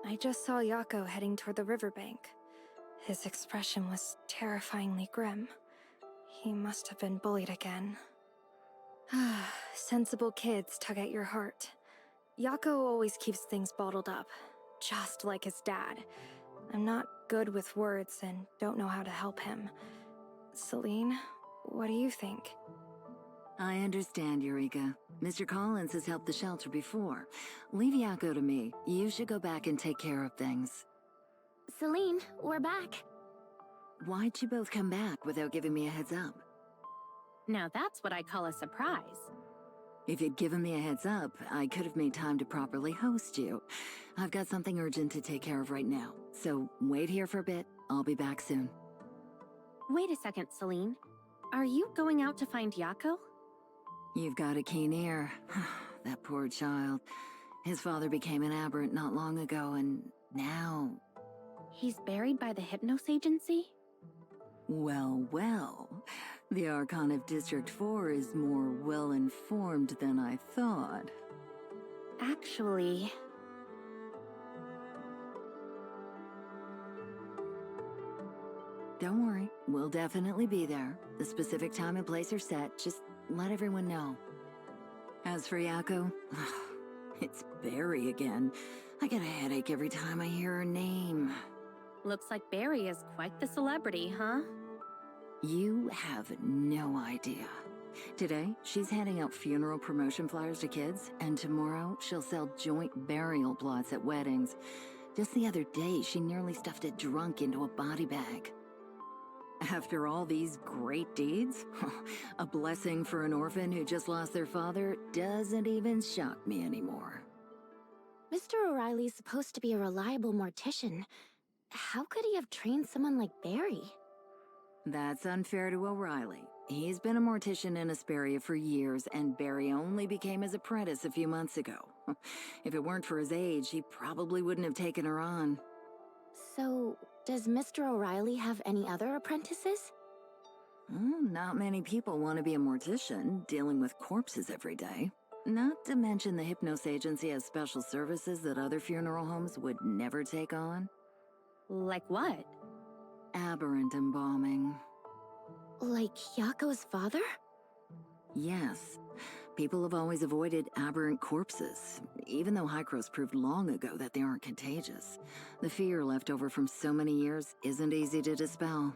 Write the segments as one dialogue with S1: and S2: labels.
S1: I just saw Yako heading toward the riverbank. His expression was terrifyingly grim. He must have been bullied again. Sensible kids tug at your heart. Yako always keeps things bottled up, just like his dad. I'm not good with words and don't know how to help him. Celine, what do you think?
S2: I understand, Eureka. Mr. Collins has helped the shelter before. Leave Yako to me. You should go back and take care of things.
S3: Celine, we're back.
S2: Why'd you both come back without giving me a heads up?
S3: Now that's what I call a surprise.
S2: If you'd given me a heads up, I could have made time to properly host you. I've got something urgent to take care of right now, so wait here for a bit. I'll be back soon.
S3: Wait a second, Celine. Are you going out to find Yako?
S2: You've got a keen ear. That poor child. His father became an aberrant not long ago, and now...
S3: He's buried by the Hypnos Agency?
S2: Well. The Archon of District 4 is more well-informed than I thought.
S3: Actually...
S2: Don't worry, we'll definitely be there. The specific time and place are set, just let everyone know. As for Yako, it's Barry again. I get a headache every time I hear her name.
S3: Looks like Barry is quite the celebrity, huh?
S2: You have no idea. Today, she's handing out funeral promotion flyers to kids, and tomorrow she'll sell joint burial plots at weddings. Just the other day, she nearly stuffed a drunk into a body bag. After all these great deeds, a blessing for an orphan who just lost their father doesn't even shock me anymore.
S4: Mr. O'Reilly's supposed to be a reliable mortician. How could he have trained someone like Barry?
S2: That's unfair to O'Reilly. He's been a mortician in Asperia for years, and Barry only became his apprentice a few months ago. If it weren't for his age, he probably wouldn't have taken her on.
S4: So, does Mr. O'Reilly have any other apprentices?
S2: Not many people want to be a mortician, dealing with corpses every day. Not to mention the Hypnos Agency has special services that other funeral homes would never take on.
S3: Like what?
S2: Aberrant embalming.
S4: Like Yako's father?
S2: Yes. People have always avoided aberrant corpses, even though Hycros proved long ago that they aren't contagious. The fear left over from so many years isn't easy to dispel.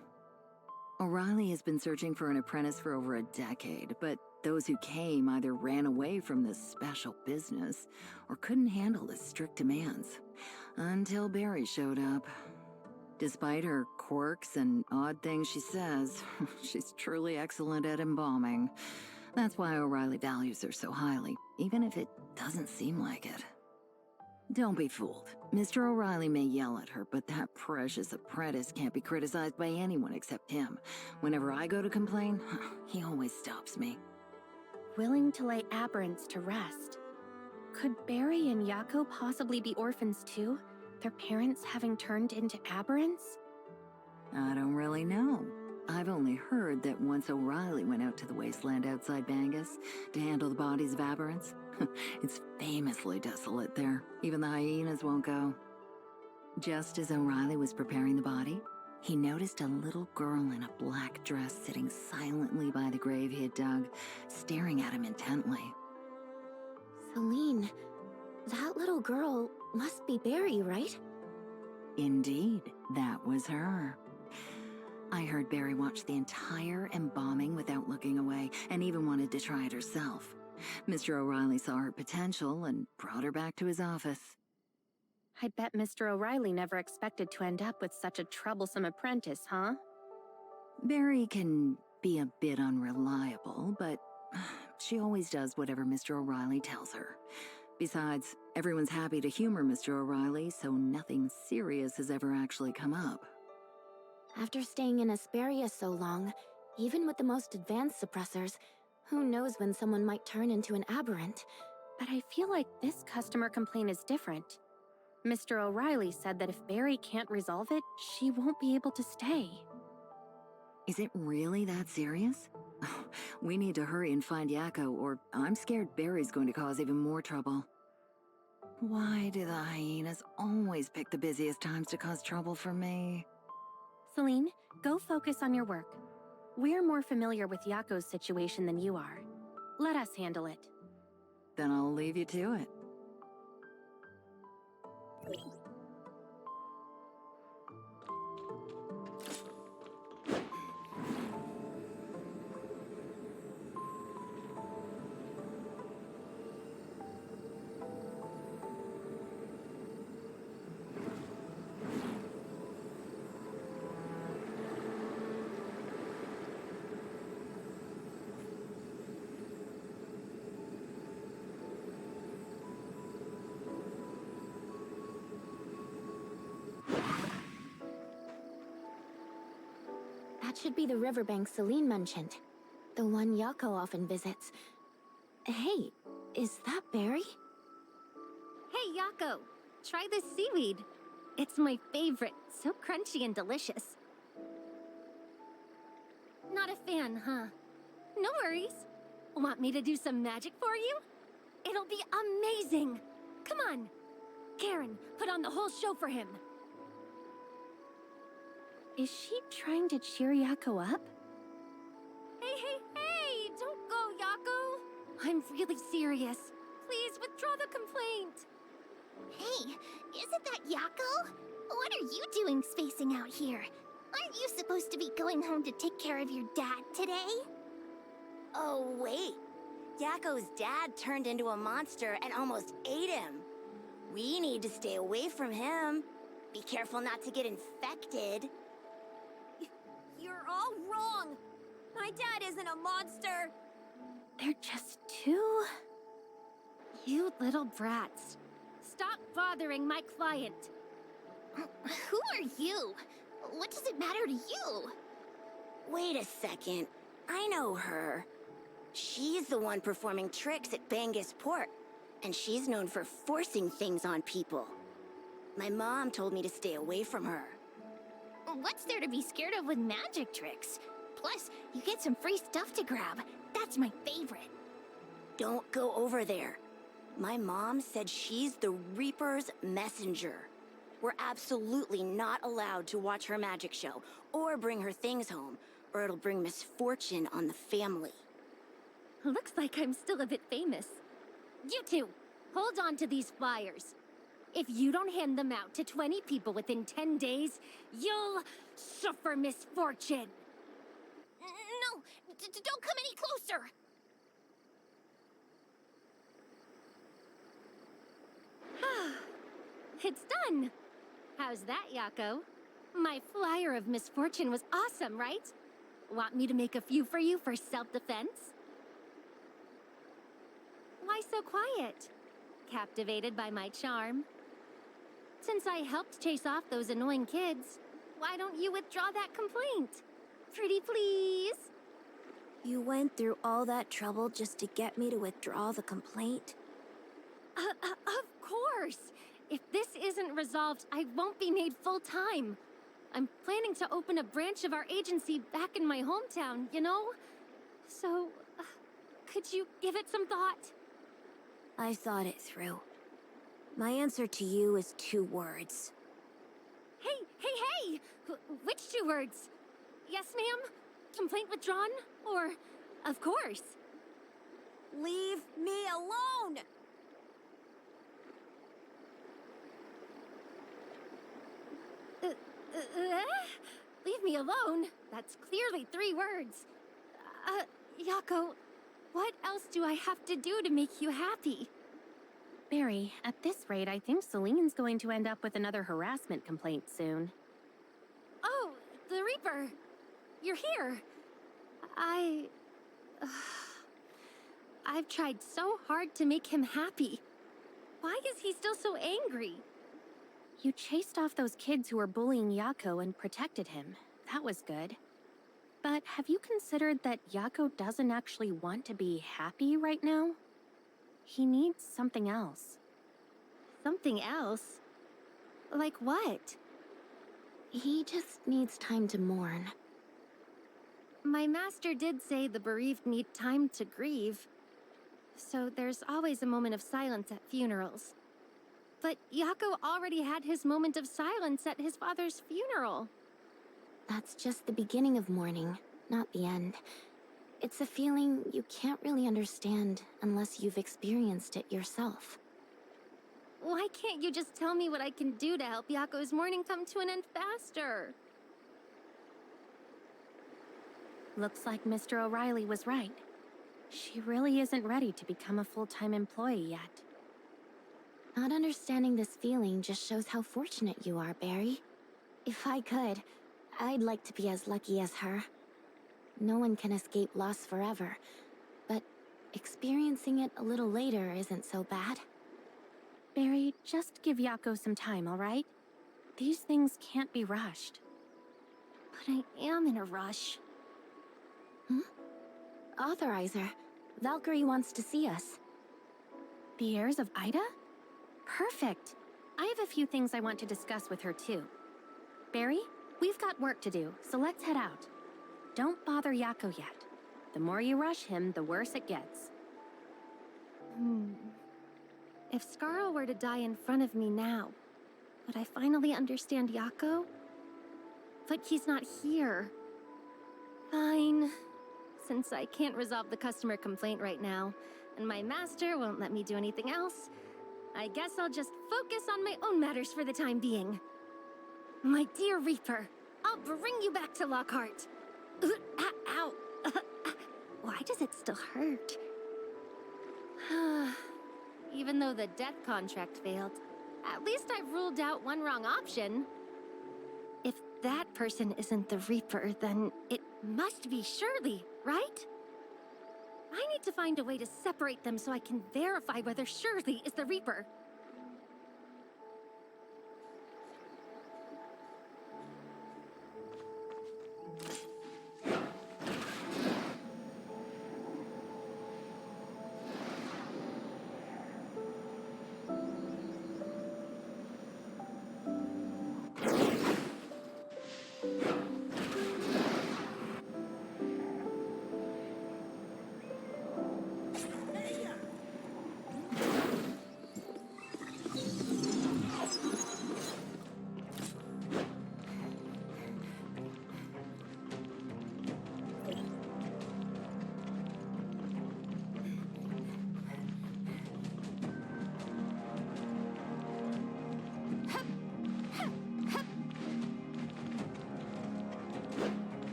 S2: O'Reilly has been searching for an apprentice for over a decade, but those who came either ran away from this special business or couldn't handle the strict demands. Until Barry showed up. Despite her quirks and odd things she says, she's truly excellent at embalming. That's why O'Reilly values her so highly, even if it doesn't seem like it. Don't be fooled. Mr. O'Reilly may yell at her, but that precious apprentice can't be criticized by anyone except him. Whenever I go to complain, he always stops me.
S3: Willing to lay aberrants to rest. Could Barry and Yako possibly be orphans too? Their parents having turned into aberrants?
S2: I don't really know. I've only heard that once O'Reilly went out to the wasteland outside Bangus to handle the bodies of aberrants. It's famously desolate there. Even the hyenas won't go. Just as O'Reilly was preparing the body, he noticed a little girl in a black dress sitting silently by the grave he had dug, staring at him intently.
S4: Celine, that little girl must be Barry, right?
S2: Indeed, that was her. I heard Barry watch the entire embalming without looking away, and even wanted to try it herself. Mr. O'Reilly saw her potential and brought her back to his office.
S3: I bet Mr. O'Reilly never expected to end up with such a troublesome apprentice, huh?
S2: Barry can be a bit unreliable, but she always does whatever Mr. O'Reilly tells her. Besides, everyone's happy to humor Mr. O'Reilly, so nothing serious has ever actually come up.
S4: After staying in Asperia so long, even with the most advanced suppressors, who knows when someone might turn into an aberrant?
S3: But I feel like this customer complaint is different. Mr. O'Reilly said that if Barry can't resolve it, she won't be able to stay.
S2: Is it really that serious? We need to hurry and find Yako, or I'm scared Barry's going to cause even more trouble. Why do the hyenas always pick the busiest times to cause trouble for me?
S3: Celine, go focus on your work. We're more familiar with Yako's situation than you are. Let us handle it.
S2: Then I'll leave you to it.
S4: That should be the riverbank Celine mentioned. The one Yako often visits. Hey, is that Barry?
S5: Hey, Yako! Try this seaweed. It's my favorite, so crunchy and delicious. Not a fan, huh? No worries. Want me to do some magic for you? It'll be amazing! Come on! Karen, put on the whole show for him!
S3: Is she trying to cheer Yako up?
S5: Hey! Don't go, Yako! I'm really serious. Please withdraw the complaint.
S6: Hey, isn't that Yako? What are you doing spacing out here? Aren't you supposed to be going home to take care of your dad today?
S7: Oh, wait. Yako's dad turned into a monster and almost ate him. We need to stay away from him. Be careful not to get infected.
S5: You're all wrong. My dad isn't a monster.
S3: They're just two...
S5: You little brats. Stop bothering my client.
S6: Who are you? What does it matter to you?
S7: Wait a second. I know her. She's the one performing tricks at Bangus Port, and she's known for forcing things on people. My mom told me to stay away from her.
S6: What's there to be scared of with magic tricks? Plus, you get some free stuff to grab. That's my favorite.
S7: Don't go over there. My mom said she's the Reaper's messenger. We're absolutely not allowed to watch her magic show or bring her things home, or it'll bring misfortune on the family.
S5: Looks like I'm still a bit famous. You two, hold on to these flyers. If you don't hand them out to 20 people within 10 days, you'll suffer misfortune.
S6: No, don't come any closer.
S5: It's done. How's that, Yako? My flyer of misfortune was awesome, right? Want me to make a few for you for self-defense? Why so quiet? Captivated by my charm? Since I helped chase off those annoying kids, why don't you withdraw that complaint? Pretty please?
S6: You went through all that trouble just to get me to withdraw the complaint?
S5: Of course! If this isn't resolved, I won't be made full-time. I'm planning to open a branch of our agency back in my hometown, you know? So, could you give it some thought?
S6: I thought it through. My answer to you is 2 words.
S5: Hey! Which 2 words? Yes, ma'am? Complaint withdrawn? Or, of course?
S7: Leave me alone!
S5: Leave me alone? That's clearly 3 words. Yako, what else do I have to do to make you happy?
S3: Barry, at this rate, I think Celine's going to end up with another harassment complaint soon.
S5: Oh, the Reaper. You're here. I've tried so hard to make him happy. Why is he still so angry?
S3: You chased off those kids who were bullying Yako and protected him. That was good. But have you considered that Yako doesn't actually want to be happy right now? He needs something else.
S5: Something else? Like what?
S4: He just needs time to mourn.
S5: My master did say the bereaved need time to grieve. So there's always a moment of silence at funerals. But Yako already had his moment of silence at his father's funeral.
S4: That's just the beginning of mourning, not the end. It's a feeling you can't really understand unless you've experienced it yourself.
S5: Why can't you just tell me what I can do to help Yako's mourning come to an end faster?
S3: Looks like Mr. O'Reilly was right. She really isn't ready to become a full-time employee yet.
S4: Not understanding this feeling just shows how fortunate you are, Barry. If I could, I'd like to be as lucky as her. No one can escape loss forever, but experiencing it a little later isn't so bad.
S3: Barry, just give Yako some time, all right? These things can't be rushed.
S5: But I am in a rush.
S4: Authorizer, Valkyrie wants to see us.
S3: The heirs of Ida? Perfect. I have a few things I want to discuss with her, too. Barry, we've got work to do, so let's head out. Don't bother Yako yet. The more you rush him, the worse it gets.
S5: If Scarl were to die in front of me now, would I finally understand Yako? But he's not here. Fine. Since I can't resolve the customer complaint right now, and my master won't let me do anything else, I guess I'll just focus on my own matters for the time being. My dear Reaper, I'll bring you back to Lockhart. Ow! Why does it still hurt? Even though the death contract failed, at least I've ruled out one wrong option. If that person isn't the Reaper, then it must be Shirley, right? I need to find a way to separate them so I can verify whether Shirley is the Reaper.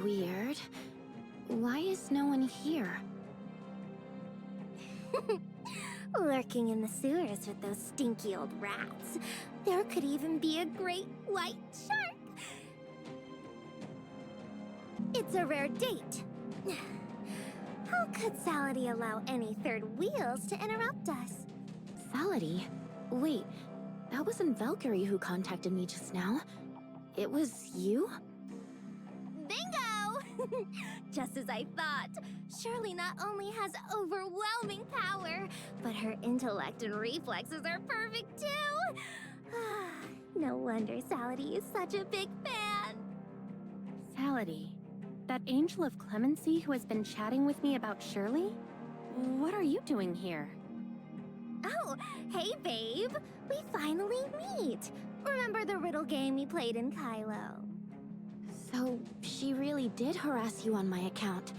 S4: Weird. Why is no one here?
S6: Lurking in the sewers with those stinky old rats. There could even be a great white shark. It's a rare date. How could Salady allow any third wheels to interrupt us?
S4: Salady? Wait, that wasn't Valkyrie who contacted me just now. It was you?
S6: Bingo! Just as I thought. Shirley not only has overwhelming power, but her intellect and reflexes are perfect too. No wonder Salady is such a big fan.
S3: Salady, that angel of clemency who has been chatting with me about Shirley? What are you doing here?
S6: Oh, hey babe. We finally meet. Remember the riddle game we played in Kylo?
S4: So, she really did harass you on my account.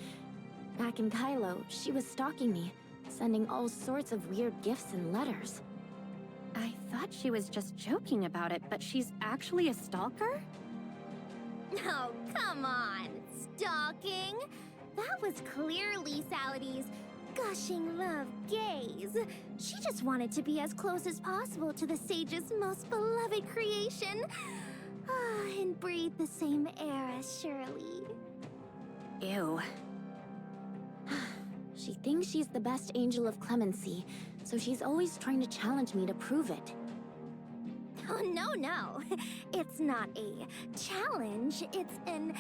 S4: Back in Kylo, she was stalking me, sending all sorts of weird gifts and letters.
S3: I thought she was just joking about it, but she's actually a stalker?
S6: Oh, come on. Stalking? That was clearly Salady's gushing love gaze. She just wanted to be as close as possible to the sage's most beloved creation. And breathe the same air as Shirley.
S3: Ew.
S4: She thinks she's the best angel of clemency, so she's always trying to challenge me to prove it.
S6: Oh, no. It's not a challenge. It's an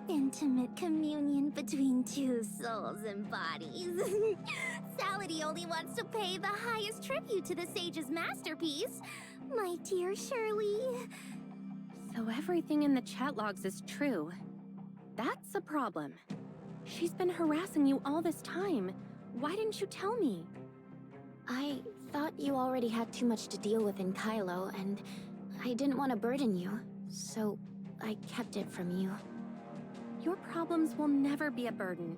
S6: intimate communion between two souls and bodies. Salady only wants to pay the highest tribute to the sage's masterpiece. My dear Shirley.
S3: So everything in the chat logs is true. That's a problem. She's been harassing you all this time. Why didn't you tell me?
S4: I thought you already had too much to deal with in Kylo, and I didn't want to burden you, so I kept it from you.
S3: Your problems will never be a burden.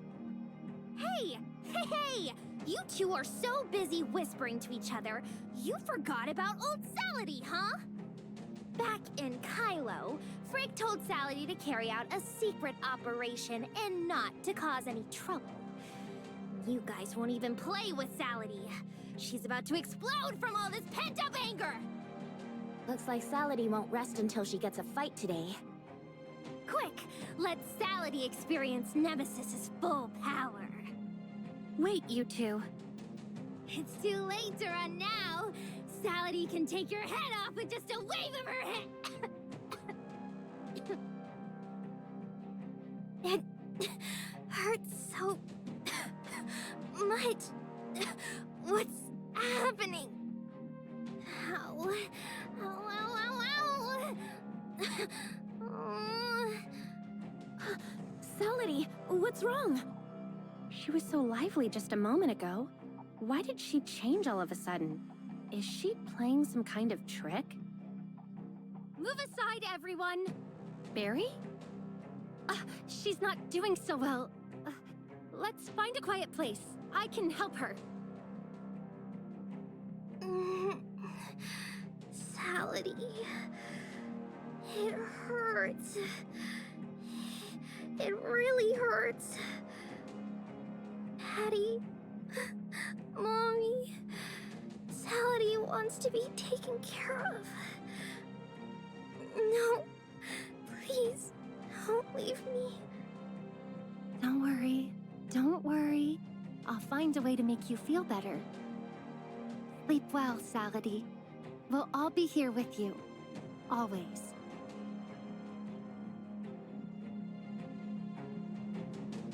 S6: Hey! Hey, hey! You two are so busy whispering to each other, you forgot about old Salady, huh? Back in Kylo, Frigg told Salady to carry out a secret operation and not to cause any trouble. You guys won't even play with Salady. She's about to explode from all this pent-up anger!
S4: Looks like Salady won't rest until she gets a fight today.
S6: Quick, let Salady experience Nemesis's full power.
S3: Wait, you two.
S6: It's too late to run now. Salady can take your head off with just a wave of her hand. It hurts so much. What's happening? Ow. Ow, ow, ow, ow.
S4: Salady, what's wrong?
S3: She was so lively just a moment ago. Why did she change all of a sudden? Is she playing some kind of trick?
S5: Move aside, everyone!
S3: Barry?
S5: She's not doing so well. Let's find a quiet place. I can help her.
S6: Salady. It hurts. It really hurts. Daddy. Mommy. Salady wants to be taken care of. No. Please, don't leave me.
S5: Don't worry. Don't worry. I'll find a way to make you feel better. Sleep well, Salady. We'll all be here with you. Always.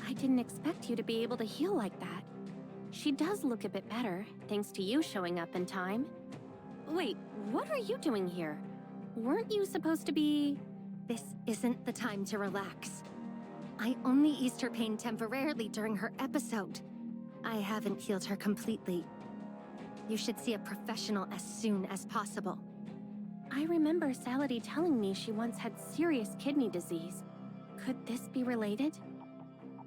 S3: I didn't expect you to be able to heal like that. She does look a bit better, thanks to you showing up in time. Wait, what are you doing here? Weren't you supposed to be...
S5: This isn't the time to relax. I only eased her pain temporarily during her episode. I haven't healed her completely. You should see a professional as soon as possible.
S3: I remember Salady telling me she once had serious kidney disease. Could this be related?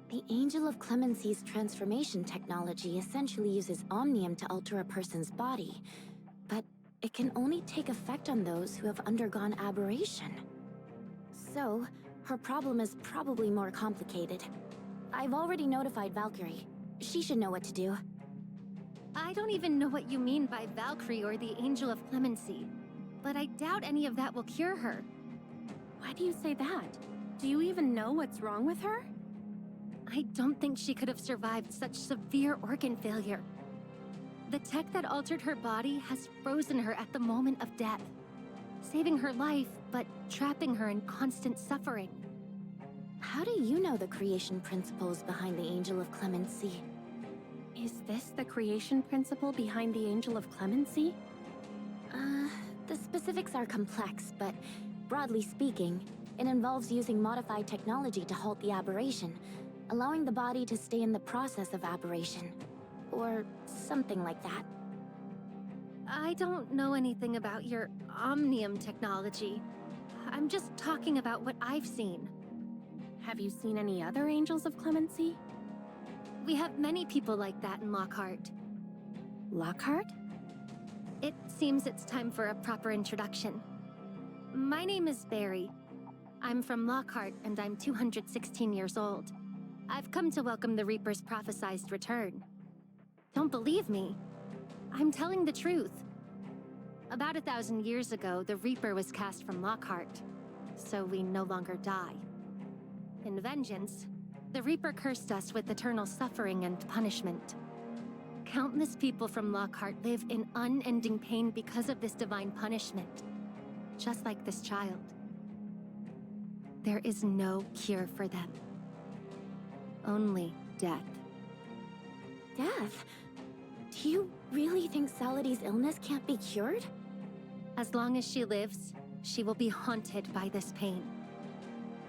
S4: The Angel of Clemency's transformation technology essentially uses omnium to alter a person's body, but it can only take effect on those who have undergone aberration. So, her problem is probably more complicated. I've already notified Valkyrie. She should know what to do.
S5: I don't even know what you mean by Valkyrie or the Angel of Clemency, but I doubt any of that will cure her.
S3: Why do you say that? Do you even know what's wrong with her?
S5: I don't think she could have survived such severe organ failure. The tech that altered her body has frozen her at the moment of death, saving her life, but trapping her in constant suffering.
S4: How do you know the creation principles behind the Angel of Clemency?
S3: Is this the creation principle behind the Angel of Clemency?
S4: The specifics are complex, but broadly speaking, it involves using modified technology to halt the aberration, allowing the body to stay in the process of aberration. Or something like that.
S5: I don't know anything about your omnium technology. I'm just talking about what I've seen.
S3: Have you seen any other Angels of Clemency?
S5: We have many people like that in Lockhart.
S3: Lockhart?
S5: It seems it's time for a proper introduction. My name is Barry. I'm from Lockhart, and I'm 216 years old. I've come to welcome the Reaper's prophesized return. Don't believe me? I'm telling the truth. About 1,000 years ago, the Reaper was cast from Lockhart, so we no longer die. In vengeance, the Reaper cursed us with eternal suffering and punishment. Countless people from Lockhart live in unending pain because of this divine punishment, just like this child. There is no cure for them. Only death.
S4: Death? Do you really think Salady's illness can't be cured?
S5: As long as she lives, she will be haunted by this pain.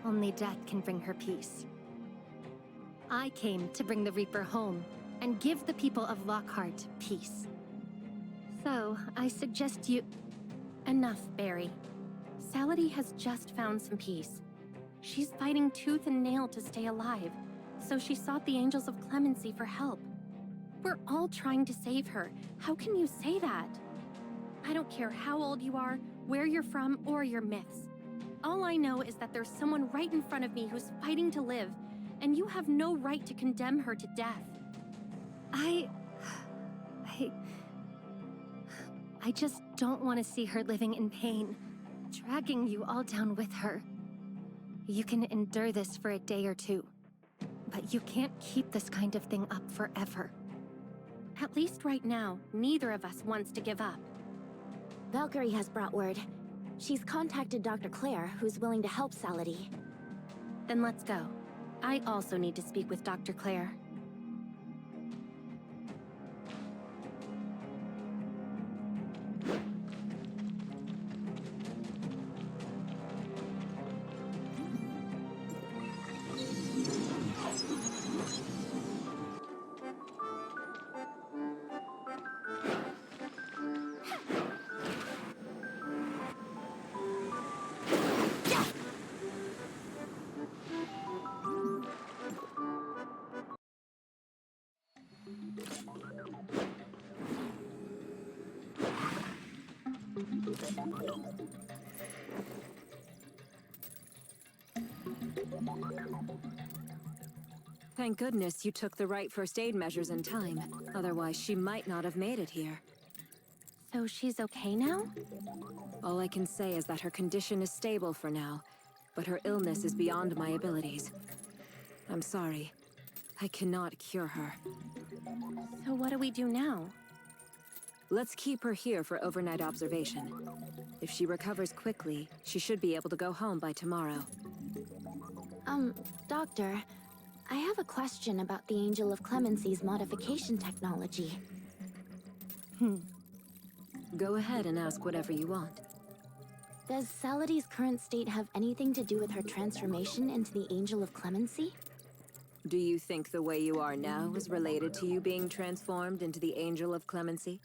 S5: Only death can bring her peace. I came to bring the Reaper home and give the people of Lockhart peace. So, I suggest you...
S3: Enough, Barry. Salady has just found some peace. She's fighting tooth and nail to stay alive, so she sought the Angels of Clemency for help. We're all trying to save her. How can you say that? I don't care how old you are, where you're from, or your myths. All I know is that there's someone right in front of me who's fighting to live, and you have no right to condemn her to death.
S5: I just don't want to see her living in pain, dragging you all down with her. You can endure this for a day or two, but you can't keep this kind of thing up forever.
S3: At least right now, neither of us wants to give up.
S4: Valkyrie has brought word. She's contacted Dr. Claire, who's willing to help Salady.
S3: Then let's go. I also need to speak with Dr. Claire.
S8: Thank goodness you took the right first aid measures in time. Otherwise, she might not have made it here.
S3: So she's okay now?
S8: All I can say is that her condition is stable for now, but her illness is beyond my abilities. I'm sorry. I cannot cure her.
S3: So what do we do now?
S8: Let's keep her here for overnight observation. If she recovers quickly, she should be able to go home by tomorrow.
S4: Doctor, I have a question about the Angel of Clemency's modification technology.
S8: Go ahead and ask whatever you want.
S4: Does Salady's current state have anything to do with her transformation into the Angel of Clemency?
S8: Do you think the way you are now is related to you being transformed into the Angel of Clemency?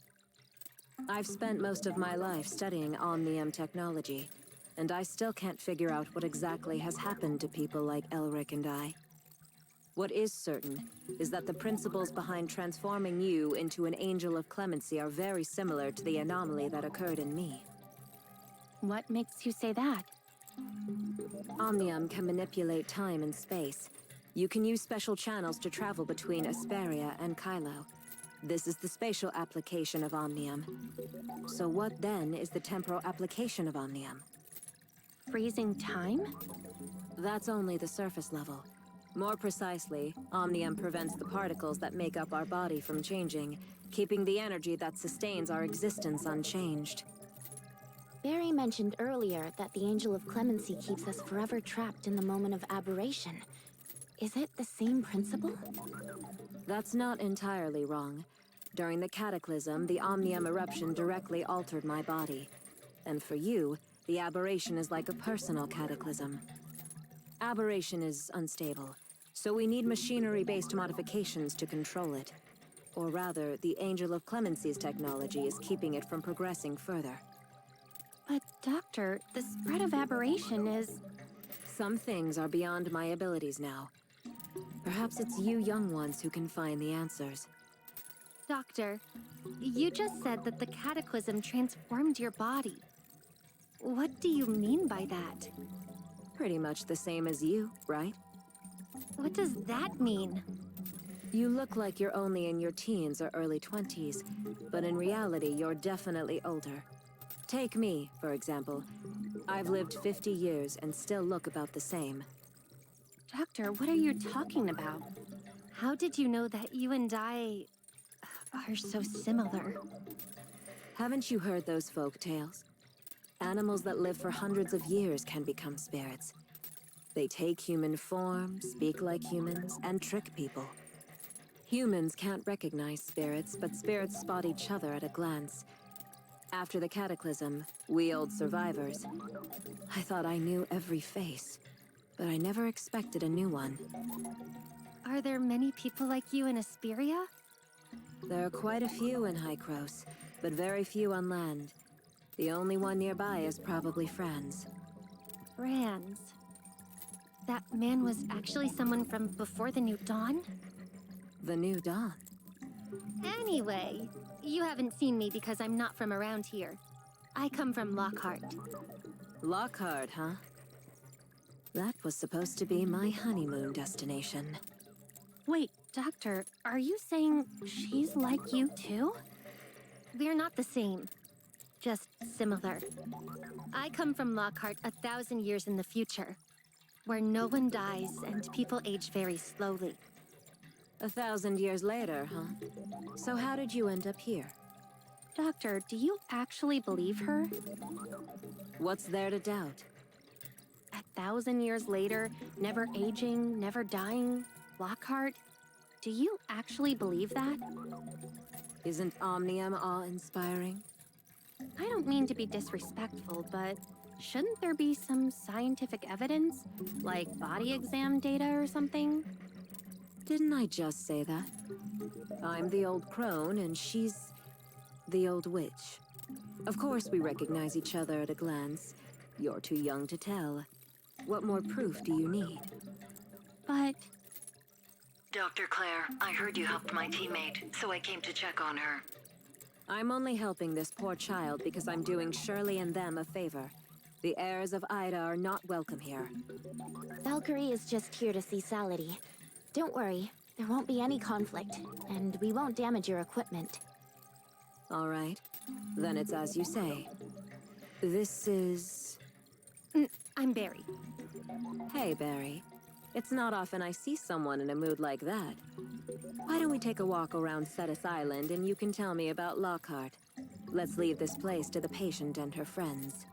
S8: I've spent most of my life studying Omnium technology, and I still can't figure out what exactly has happened to people like Elric and I. What is certain is that the principles behind transforming you into an Angel of Clemency are very similar to the anomaly that occurred in me.
S3: What makes you say that?
S8: Omnium can manipulate time and space. You can use special channels to travel between Asperia and Kylo. This is the spatial application of Omnium. So what then is the temporal application of Omnium?
S3: Freezing time?
S8: That's only the surface level. More precisely, Omnium prevents the particles that make up our body from changing, keeping the energy that sustains our existence unchanged.
S4: Barry mentioned earlier that the Angel of Clemency keeps us forever trapped in the moment of aberration. Is it the same principle?
S8: That's not entirely wrong. During the Cataclysm, the Omnium eruption directly altered my body. And for you, the aberration is like a personal cataclysm. Aberration is unstable, so we need machinery-based modifications to control it. Or rather, the Angel of Clemency's technology is keeping it from progressing further.
S3: But Doctor, the spread of aberration is...
S8: Some things are beyond my abilities now. Perhaps it's you young ones who can find the answers.
S5: Doctor, you just said that the Cataclysm transformed your body. What do you mean by that?
S8: Pretty much the same as you, right?
S5: What does that mean?
S8: You look like you're only in your teens or early 20s, but in reality, you're definitely older. Take me, for example. I've lived 50 years and still look about the same.
S3: Doctor, what are you talking about?
S5: How did you know that you and I are so similar?
S8: Haven't you heard those folk tales? Animals that live for hundreds of years can become spirits. They take human form, speak like humans, and trick people. Humans can't recognize spirits, but spirits spot each other at a glance. After the Cataclysm, we old survivors, I thought I knew every face. but I never expected a new one.
S5: Are there many people like you in Asperia?
S8: There are quite a few in Hycros, but very few on land. The only one nearby is probably Franz.
S5: Franz. That man was actually someone from before the New Dawn?
S8: The New Dawn.
S5: Anyway, you haven't seen me because I'm not from around here. I come from Lockhart.
S8: Lockhart, huh? That was supposed to be my honeymoon destination.
S3: Wait, Doctor, are you saying she's like you too?
S5: We're not the same. Just similar. I come from Lockhart 1,000 years in the future, where no one dies and people age very slowly.
S8: 1,000 years later, huh? So how did you end up here?
S3: Doctor, do you actually believe her?
S8: What's there to doubt?
S3: 1,000 years later, never aging, never dying, Lockhart? Do you actually believe that?
S8: Isn't Omnium awe-inspiring?
S3: I don't mean to be disrespectful, but shouldn't there be some scientific evidence? Like body exam data or something?
S8: Didn't I just say that? I'm the old crone, and she's the old witch. Of course we recognize each other at a glance. You're too young to tell. What more proof do you need?
S3: But
S2: Dr. Claire, I heard you helped my teammate, so I came to check on her.
S8: I'm only helping this poor child because I'm doing Shirley and them a favor. The heirs of Ida are not welcome here.
S4: Valkyrie is just here to see Salady. Don't worry, there won't be any conflict, and we won't damage your equipment.
S8: All right. Then it's as you say. This is...
S5: I'm Barry.
S8: Hey, Barry. It's not often I see someone in a mood like that. Why don't we take a walk around Cetus Island and you can tell me about Lockhart? Let's leave this place to the patient and her friends.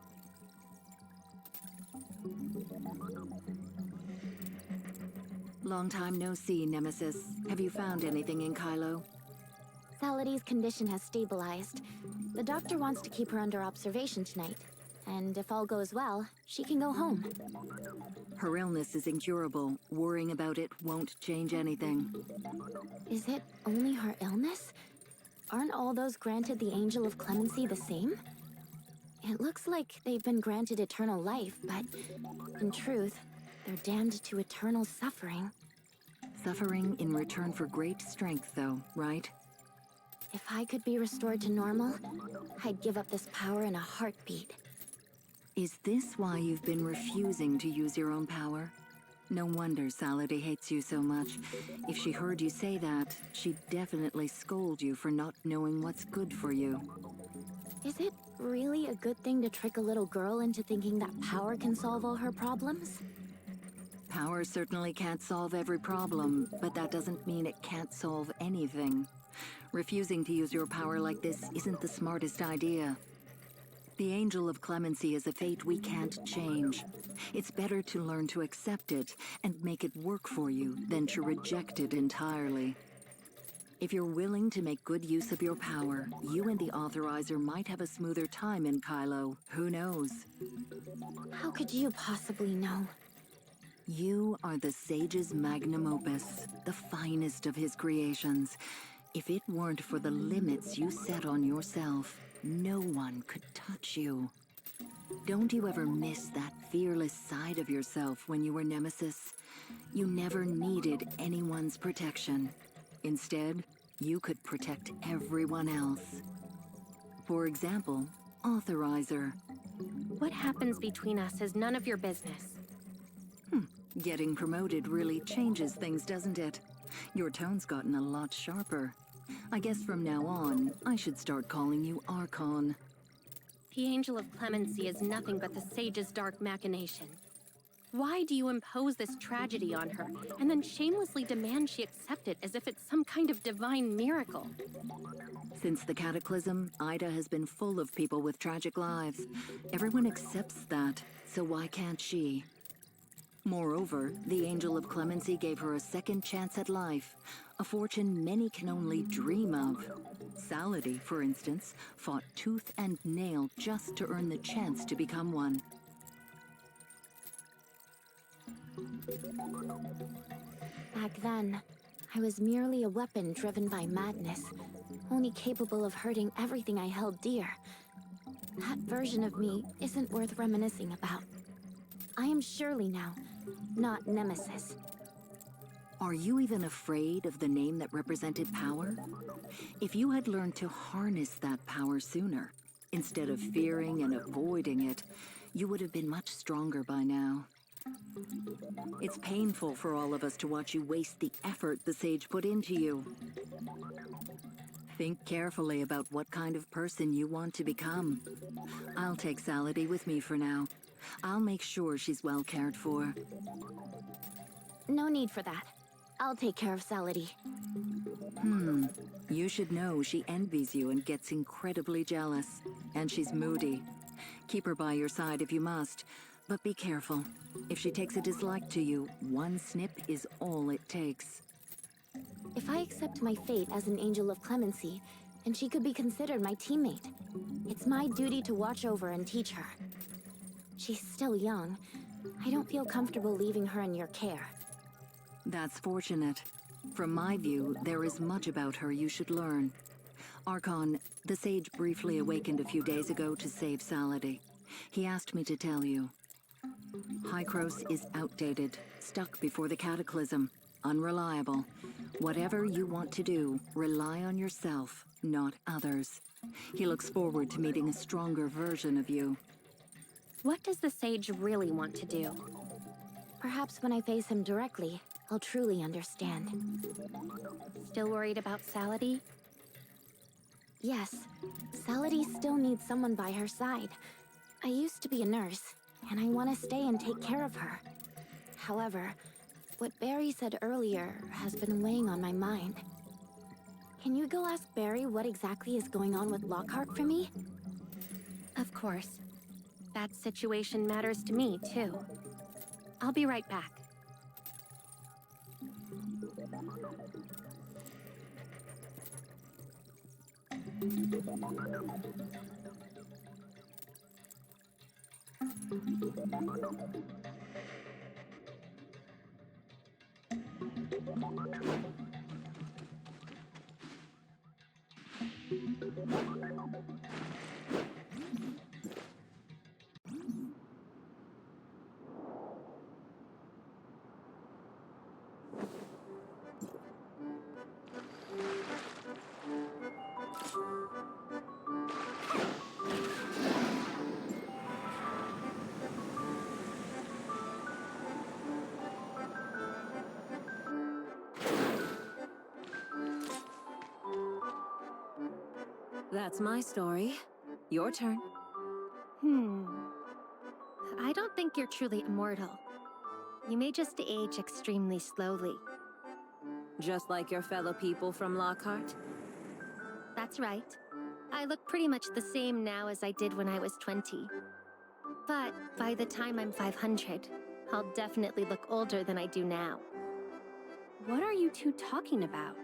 S2: Long time no see, Nemesis. Have you found anything in Kylo?
S4: Salady's condition has stabilized. The doctor wants to keep her under observation tonight. And if all goes well, she can go home.
S2: Her illness is incurable. Worrying about it won't change anything.
S4: Is it only her illness? Aren't all those granted the Angel of Clemency the same? It looks like they've been granted eternal life, but in truth, they're damned to eternal suffering.
S2: Suffering in return for great strength, though, right?
S4: If I could be restored to normal, I'd give up this power in a heartbeat.
S2: Is this why you've been refusing to use your own power? No wonder Salady hates you so much. If she heard you say that, she'd definitely scold you for not knowing what's good for you.
S4: Is it really a good thing to trick a little girl into thinking that power can solve all her problems?
S2: Power certainly can't solve every problem, but that doesn't mean it can't solve anything. Refusing to use your power like this isn't the smartest idea. The Angel of Clemency is a fate we can't change. It's better to learn to accept it and make it work for you than to reject it entirely. If you're willing to make good use of your power, you and the Authorizer might have a smoother time in Kylo. Who knows?
S4: How could you possibly know?
S2: You are the Sage's magnum opus, the finest of his creations. If it weren't for the limits you set on yourself, no one could touch you. Don't you ever miss that fearless side of yourself when you were Nemesis? You never needed anyone's protection. Instead, you could protect everyone else. For example, Authorizer.
S3: what happens between us is none of your business.
S2: Getting promoted really changes things, doesn't it? Your tone's gotten a lot sharper. I guess from now on, I should start calling you Archon.
S3: The Angel of Clemency is nothing but the Sage's dark machination. Why do you impose this tragedy on her, and then shamelessly demand she accept it as if it's some kind of divine miracle?
S2: Since the Cataclysm, Ida has been full of people with tragic lives. Everyone accepts that, so why can't she? Moreover, the Angel of Clemency gave her a second chance at life, a fortune many can only dream of. Salady, for instance, fought tooth and nail just to earn the chance to become one.
S4: Back then, I was merely a weapon driven by madness, only capable of hurting everything I held dear. That version of me isn't worth reminiscing about. I am Shirley now, not Nemesis.
S2: Are you even afraid of the name that represented power? If you had learned to harness that power sooner, instead of fearing and avoiding it, you would have been much stronger by now. It's painful for all of us to watch you waste the effort the Sage put into you. Think carefully about what kind of person you want to become. I'll take Saladin with me for now. I'll make sure she's well cared for.
S4: No need for that. I'll take care of Saladin.
S2: You should know she envies you and gets incredibly jealous. And she's moody. Keep her by your side if you must, but be careful. If she takes a dislike to you, one snip is all it takes.
S4: If I accept my fate as an angel of clemency, then she could be considered my teammate. It's my duty to watch over and teach her. She's still young. I don't feel comfortable leaving her in your care.
S2: That's fortunate. From my view, there is much about her you should learn. Archon, the Sage briefly awakened a few days ago to save Saladin. He asked me to tell you. Hykros is outdated, stuck before the cataclysm, unreliable. Whatever you want to do, rely on yourself, not others. He looks forward to meeting a stronger version of you.
S3: What does the Sage really want to do?
S4: Perhaps when I face him directly, I'll truly understand.
S3: Still worried about Saladin?
S4: Yes, Saladin still needs someone by her side. I used to be a nurse, and I want to stay and take care of her. However, what Barry said earlier has been weighing on my mind. Can you go ask Barry what exactly is going on with Lockhart for me?
S3: Of course. That situation matters to me, too. I'll be right back. That's my story. Your turn.
S5: I don't think you're truly immortal. You may just age extremely slowly.
S8: Just like your fellow people from Lockhart?
S5: That's right. I look pretty much the same now as I did when I was 20. But by the time I'm 500, I'll definitely look older than I do now.
S3: What are you two talking about?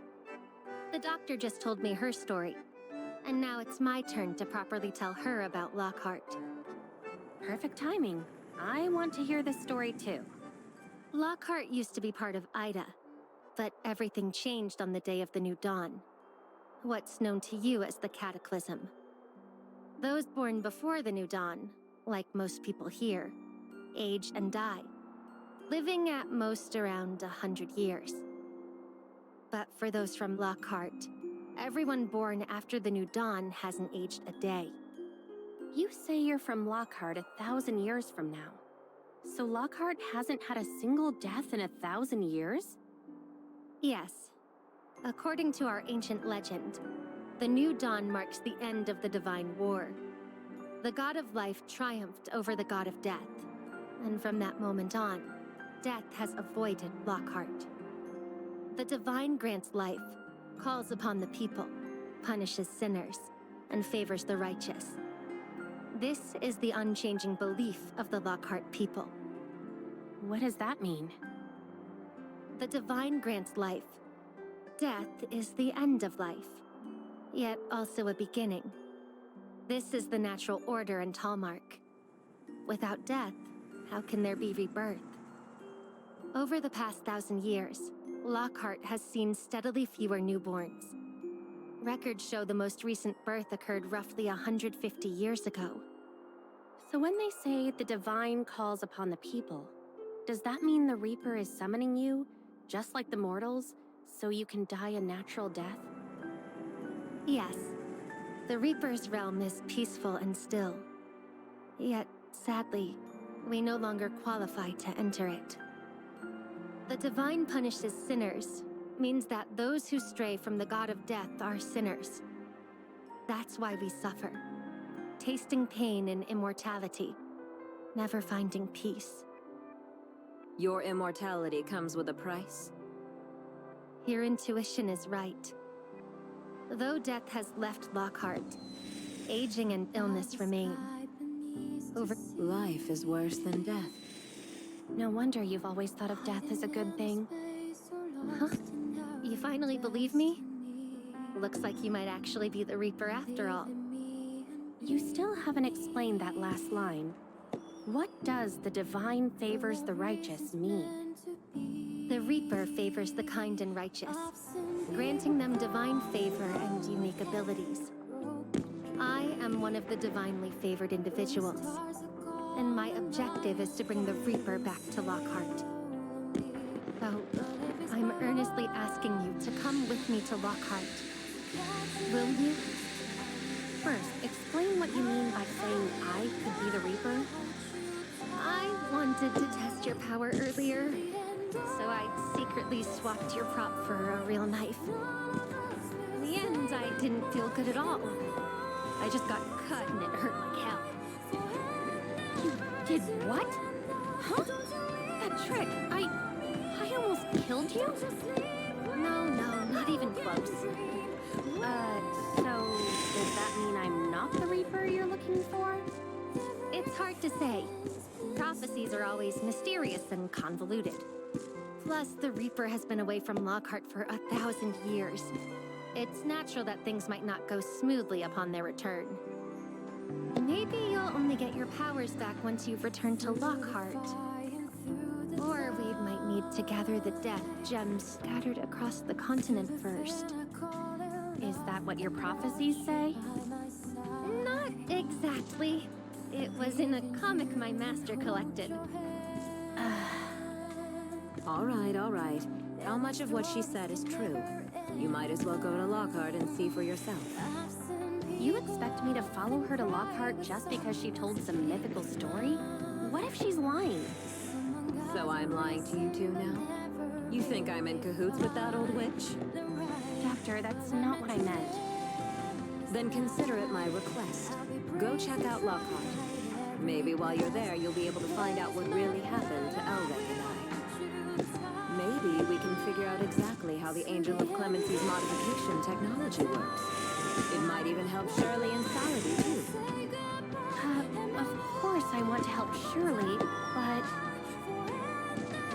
S5: The doctor just told me her story. And now it's my turn to properly tell her about Lockhart.
S3: Perfect timing. I want to hear this story too.
S5: Lockhart used to be part of Ida, but everything changed on the day of the New Dawn. What's known to you as the Cataclysm. Those born before the New Dawn, like most people here, age and die, living at most around 100 years. But for those from Lockhart, everyone born after the New Dawn hasn't aged a day.
S3: You say you're from Lockhart 1,000 years from now. So Lockhart hasn't had a single death in 1,000 years?
S5: Yes. According to our ancient legend, the New Dawn marks the end of the Divine War. The God of Life triumphed over the God of Death, and from that moment on, death has avoided Lockhart. The Divine grants life, calls upon the people, punishes sinners, and favors the righteous. This is the unchanging belief of the Lockhart people.
S3: What does that mean?
S5: The Divine grants life. Death is the end of life, yet also a beginning. This is the natural order in Talmark. Without death, how can there be rebirth? Over the past 1,000 years, Lockhart has seen steadily fewer newborns. Records show the most recent birth occurred roughly 150 years ago.
S3: So when they say the divine calls upon the people, does that mean the Reaper is summoning you, just like the mortals, so you can die a natural death?
S5: Yes, the Reaper's realm is peaceful and still. Yet, sadly, we no longer qualify to enter it. The divine punishes sinners, means that those who stray from the god of death are sinners. That's why we suffer, tasting pain and immortality, never finding peace.
S8: Your immortality comes with a price.
S5: Your intuition is right. Though death has left Lockhart, aging and illness remain.
S8: Life is worse than death.
S3: No wonder you've always thought of death as a good thing.
S5: Huh? You finally believe me? Looks like you might actually be the Reaper after all.
S3: You still haven't explained that last line. What does the divine favors the righteous mean?
S5: The Reaper favors the kind and righteous, granting them divine favor and unique abilities. I am one of the divinely favored individuals, and my objective is to bring the Reaper back to Lockhart. So, I'm earnestly asking you to come with me to Lockhart. Will you?
S3: First, explain what you mean by saying I could be the Reaper.
S5: I wanted to test your power earlier, so I secretly swapped your prop for a real knife. In the end, I didn't feel good at all. I just got cut and it hurt like hell.
S3: You did what? Huh? That trick, I almost killed you?
S5: No, not even close.
S3: So does that mean I'm not the Reaper you're looking for?
S5: It's hard to say. Prophecies are always mysterious and convoluted. Plus, the Reaper has been away from Lockhart for 1,000 years. It's natural that things might not go smoothly upon their return. Maybe you'll only get your powers back once you've returned to Lockhart. Or we might need to gather the death gems scattered across the continent first.
S3: Is that what your prophecies say?
S5: Not exactly. It was in a comic my master collected.
S8: All right. How much of what she said is true? You might as well go to Lockhart and see for yourself.
S3: You expect me to follow her to Lockhart just because she told some mythical story? What if she's lying?
S8: So I'm lying to you too now? You think I'm in cahoots with that old witch?
S3: Doctor, that's not what I meant.
S8: Then consider it my request. Go check out Lockhart. Maybe while you're there, you'll be able to find out what really happened to Elric and I. Maybe we can figure out exactly how the Angel of Clemency's modification technology works. It might even help Shirley and Salady, too.
S3: Of course I want to help Shirley, but...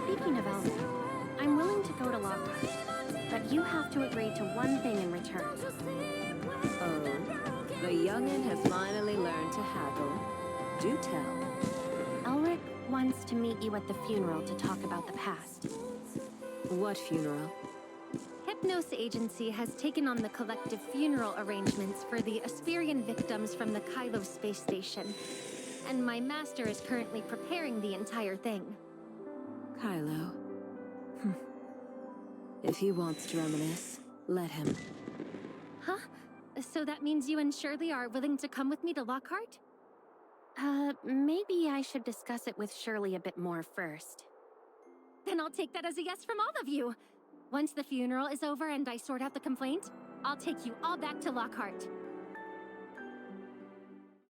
S3: Speaking of Elric, I'm willing to go to Lockhart, but you have to agree to one thing in return.
S8: Oh, the youngin' has finally learned to haggle. Do tell.
S3: Elric wants to meet you at the funeral to talk about the past.
S8: What funeral?
S5: Hypnos Agency has taken on the collective funeral arrangements for the Asperian victims from the Kylo space station. And my master is currently preparing the entire thing.
S8: Kylo. If he wants to reminisce, let him.
S5: Huh? So that means you and Shirley are willing to come with me to Lockhart?
S3: Maybe I should discuss it with Shirley a bit more first.
S5: Then I'll take that as a yes from all of you. Once the funeral is over and I sort out the complaint, I'll take you all back to Lockhart.